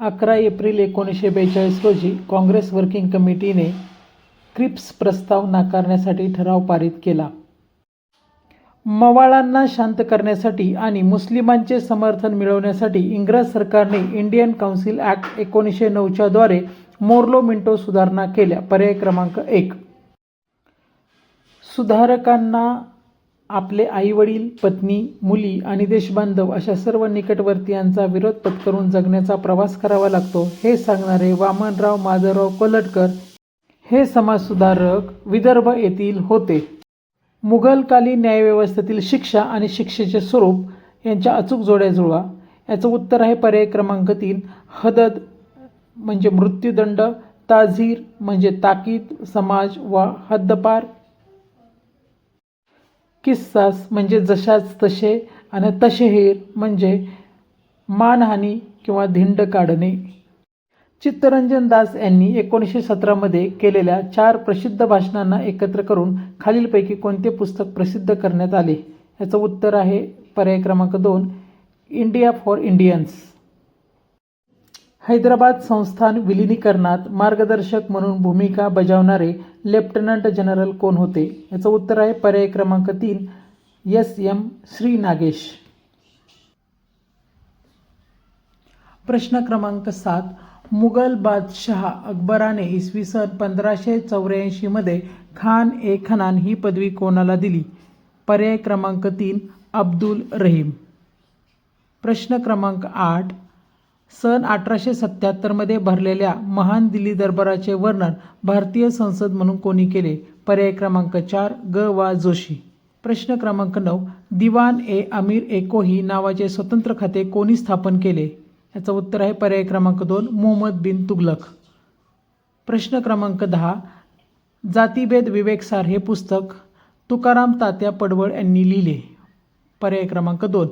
11 April 1942 रोजी Congress working कमिटीने Cripps प्रस्ताव नाकारण्यासाठी ठराव पारित केला. मवाळांना शांत करण्यासाठी आणि मुस्लिमांचे समर्थन मिळवण्यासाठी इंग्रज सरकारने इंडियन काउन्सिल ॲक्ट 1909 द्वारे मोर्लो मिंटो सुधारणा केल्या. पर्याय क्रमांक 1. सुधारकांना आपले आईवडील, पत्नी, मुली आणि देशबांधव अशा सर्व निकटवर्तीयांचा विरोध पत्करून जगण्याचा प्रवास करावा लागतो हे सांगणारे वामनराव माधवराव कोल्हटकर हे समाजसुधारक विदर्भ येथील होते. मुघलकालीन न्यायव्यवस्थेतील शिक्षा आणि शिक्षेचे स्वरूप यांच्या अचूक जोड्या जुळवा. याचं उत्तर आहे पर्याय क्रमांक 3. हदद म्हणजे मृत्यूदंड, ताझीर म्हणजे ताकीद, समाज वा हद्दपार, किस्सास म्हणजे जशाच तसे आणि तशहेर म्हणजे मानहानी किंवा धिंड काढणे. चित्तरंजन दास यांनी 1917 मध्ये केलेल्या 4 प्रसिद्ध भाषणांना एकत्र करून खालीलपैकी कोणते पुस्तक प्रसिद्ध करण्यात आले? याचं उत्तर आहे पर्याय क्रमांक 2. India for Indians. हैदराबाद संस्थान विलिनीकरणात मार्गदर्शक म्हणून भूमिका बजावणारे लेफ्टनंट जनरल कोण होते? याचं उत्तर आहे पर्याय क्रमांक 3. S.M. श्री नागेश. प्रश्न क्रमांक 7. मुघल बादशहा अकबराने इसवी सन 1584 मध्ये खान ए खनान ही पदवी कोणाला दिली? पर्याय क्रमांक 3. अब्दुल रहीम. प्रश्न क्रमांक 8. सन 1877 मध्ये भरलेल्या महान दिल्ली दरबाराचे वर्णन भारतीय संसद म्हणून कोणी केले? पर्याय क्रमांक 4. ग. वा. जोशी. प्रश्न क्रमांक 9. दिवान ए अमीर ए कोही नावाचे स्वतंत्र खाते कोणी स्थापन केले? याचं उत्तर आहे पर्याय क्रमांक 2. मुहम्मद बिन तुघलक. प्रश्न क्रमांक 10. जातिभेद विवेकसार हे पुस्तक तुकाराम तात्या पडवळ यांनी लिहिले. पर्याय क्रमांक 2.